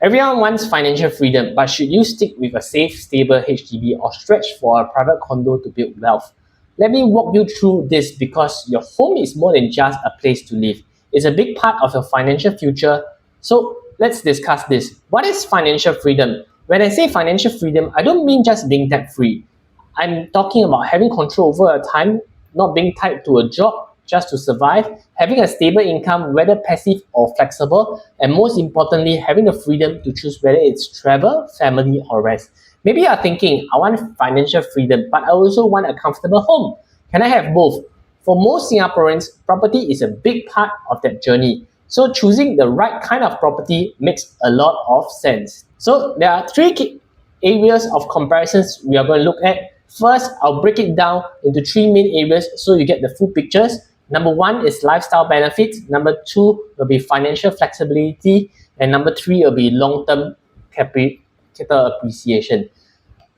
Everyone wants financial freedom, but should you stick with a safe, stable HDB or stretch for a private condo to build wealth? Let me walk you through this because your home is more than just a place to live. It's a big part of your financial future. So let's discuss this. What is financial freedom? When I say financial freedom, I don't mean just being debt-free. I'm talking about having control over your time, not being tied to a job just to survive, having a stable income, whether passive or flexible, and most importantly, having the freedom to choose whether it's travel, family, or rest. Maybe you're thinking, I want financial freedom, but I also want a comfortable home. Can I have both? For most Singaporeans, property is a big part of that journey. So choosing the right kind of property makes a lot of sense. So there are three key areas of comparisons we are going to look at. First, I'll break it down into three main areas so you get the full pictures. Number one is lifestyle benefits. Number two will be financial flexibility. And number three will be long-term capital appreciation.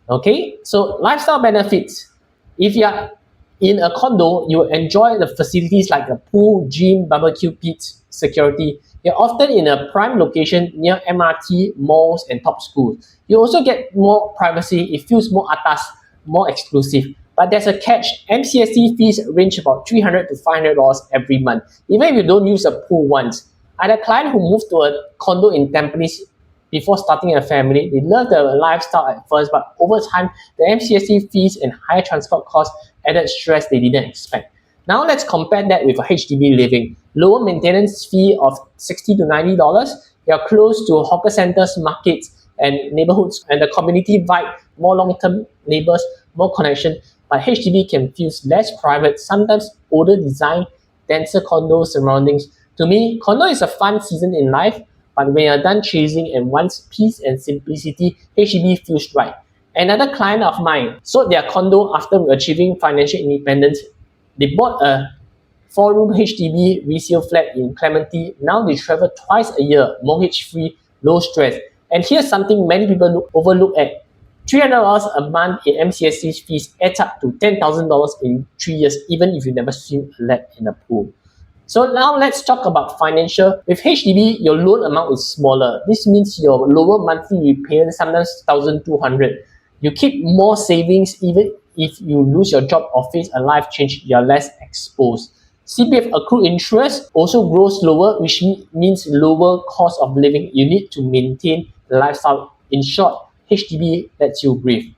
Okay, so lifestyle benefits. If you are in a condo, you enjoy the facilities like a pool, gym, barbecue pits, security. You're often in a prime location near MRT, malls, and top schools. You also get more privacy. It feels more atas, more exclusive. But there's a catch. MCST fees range about $300 to $500 every month, even if you don't use a pool once. I had a client who moved to a condo in Tampines before starting a family. They loved the lifestyle at first, but over time, the MCST fees and higher transport costs added stress they didn't expect. Now let's compare that with a HDB living. Lower maintenance fee of $60 to $90. You're close to hawker centers, markets, and neighborhoods, and the community vibe, more long-term neighbors, more connection. But HDB can feel less private, sometimes older design, denser condo surroundings. To me, condo is a fun season in life, but when you're done chasing and wants peace and simplicity, HDB feels right. Another client of mine sold their condo after achieving financial independence. They bought a 4-room HDB resale flat in Clementi. Now they travel twice a year, mortgage-free, low stress. And here's something many people overlook at. $300 a month in MCST fees adds up to $10,000 in 3 years, even if you never swim a lap in a pool. So now let's talk about financial. With HDB, your loan amount is smaller. This means your lower monthly repayment, sometimes $1,200. You keep more savings even if you lose your job or face a life change, you're less exposed. CPF accrued interest also grows lower, which means lower cost of living. You need to maintain the lifestyle. In short, HDB lets you breathe.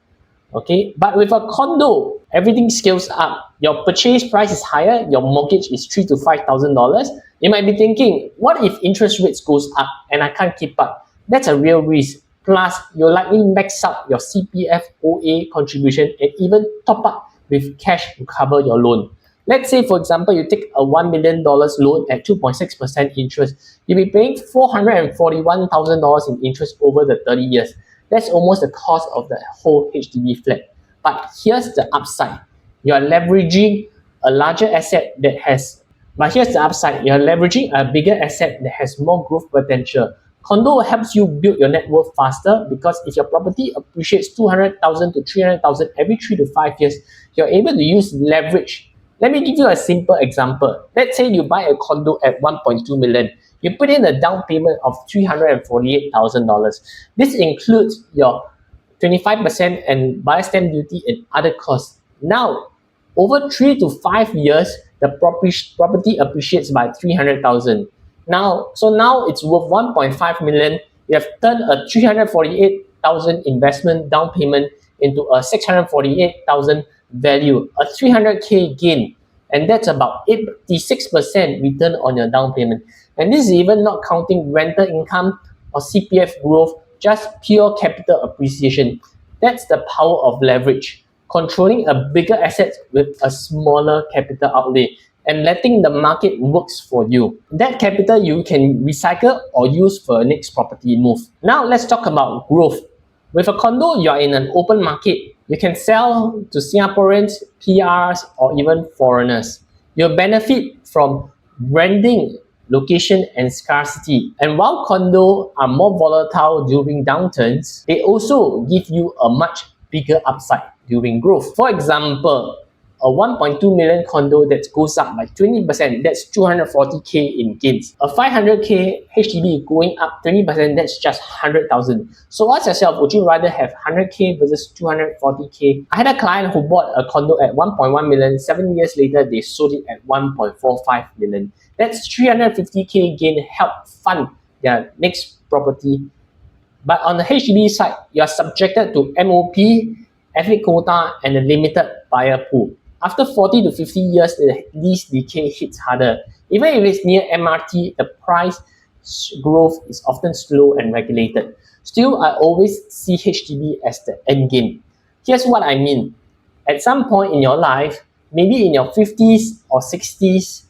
Okay, but with a condo, everything scales up. Your purchase price is higher, your mortgage is $3,000 to $5,000. You might be thinking, what if interest rates goes up and I can't keep up? That's a real risk. Plus, you'll likely max out your CPF OA contribution and even top up with cash to cover your loan. Let's say, for example, you take a $1 million loan at 2.6% interest. You'll be paying $441,000 in interest over the 30 years. That's almost the cost of the whole HDB flat. But here's the upside. You're leveraging a larger asset that has, but here's the upside. You're leveraging a bigger asset that has more growth potential. Condo helps you build your net worth faster because if your property appreciates $200,000 to $300,000 every 3 to 5 years, you're able to use leverage. Let me give you a simple example. Let's say you buy a condo at $1.2 million. You put in a down payment of $348,000. This includes your 25% and buyer stamp duty and other costs. Now, over 3 to 5 years, the property appreciates by $300,000. Now it's worth $1.5 million. You have turned a $348,000 investment down payment into a $648,000 value, a $300K gain, and that's about 86% return on your down payment. And this is even not counting rental income or CPF growth, just pure capital appreciation. That's the power of leverage, controlling a bigger asset with a smaller capital outlay and letting the market works for you. That capital you can recycle or use for a next property move. Now let's talk about growth. With a condo, you are in an open market. You can sell to Singaporeans, PRs, or even foreigners. You'll benefit from branding, location, and scarcity. And while condos are more volatile during downturns, they also give you a much bigger upside during growth. For example, A 1.2 million condo that goes up by 20%, that's 240k in gains. A 500k HDB going up 20%, that's just 100,000. So ask yourself, would you rather have 100k versus 240k? I had a client who bought a condo at 1.1 million. 7 years later, they sold it at 1.45 million. That's 350k gain, help fund their next property. But on the HDB side, you are subjected to MOP, FA quota, and a limited buyer pool. After 40 to 50 years, the lease decay hits harder. Even if it's near MRT, the price growth is often slow and regulated. Still, I always see HDB as the end game. Here's what I mean. At some point in your life, maybe in your 50s or 60s,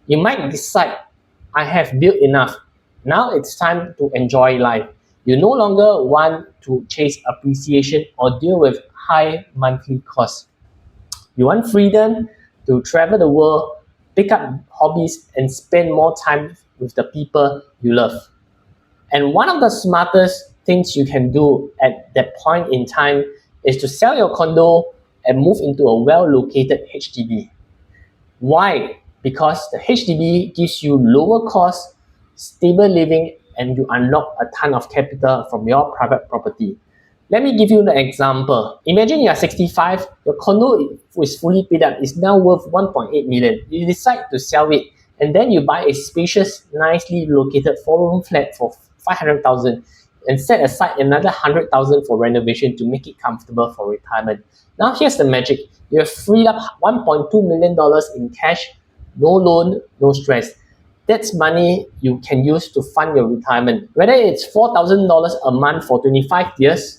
you might decide, I have built enough. Now it's time to enjoy life. You no longer want to chase appreciation or deal with high monthly costs. You want freedom to travel the world, pick up hobbies, and spend more time with the people you love. And one of the smartest things you can do at that point in time is to sell your condo and move into a well-located HDB. Why? Because the HDB gives you lower cost, stable living, and you unlock a ton of capital from your private property. Let me give you an example. Imagine you are 65, your condo is fully paid up, it's now worth 1.8 million. You decide to sell it, and then you buy a spacious, nicely located 4-room flat for 500,000 and set aside another 100,000 for renovation to make it comfortable for retirement. Now here's the magic. You have freed up $1.2 million in cash, no loan, no stress. That's money you can use to fund your retirement. Whether it's $4,000 a month for 25 years,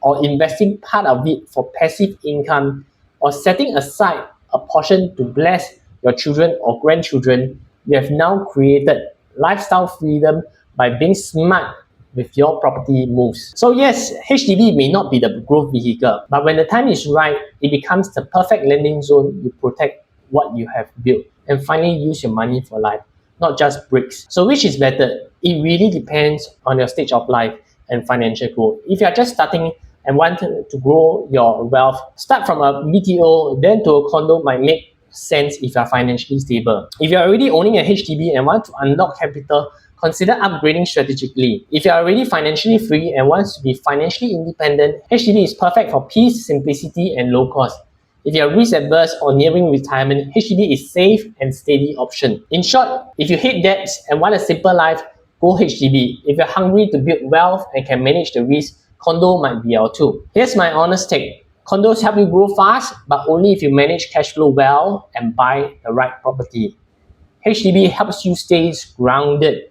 or investing part of it for passive income, or setting aside a portion to bless your children or grandchildren, you have now created lifestyle freedom by being smart with your property moves. So yes, HDB may not be the growth vehicle, but when the time is right, it becomes the perfect landing zone. You protect what you have built and finally use your money for life, not just bricks. So which is better? It really depends on your stage of life and financial goal. If you are just starting and want to grow your wealth, start from a BTO, then to a condo might make sense if you are financially stable. If you are already owning a HDB and want to unlock capital, consider upgrading strategically. If you are already financially free and want to be financially independent, HDB is perfect for peace, simplicity, and low cost. If you are risk averse or nearing retirement, HDB is safe and steady option. In short, if you hate debts and want a simple life, go HDB. If you're hungry to build wealth and can manage the risk, condo might be your tool. Here's my honest take. Condos help you grow fast, but only if you manage cash flow well and buy the right property. HDB helps you stay grounded.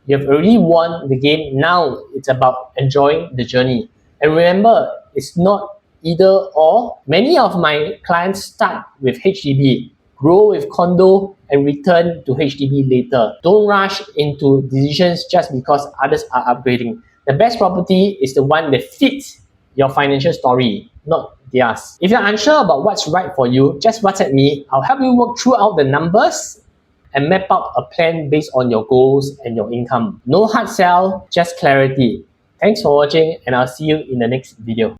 You have already won the game. Now it's about enjoying the journey. And remember, it's not either or. Many of my clients start with HDB, grow with condo, and return to HDB later. Don't rush into decisions just because others are upgrading. The best property is the one that fits your financial story, not theirs. If you're unsure about what's right for you, just WhatsApp me. I'll help you work through out the numbers and map out a plan based on your goals and your income. No hard sell, just clarity. Thanks for watching, and I'll see you in the next video.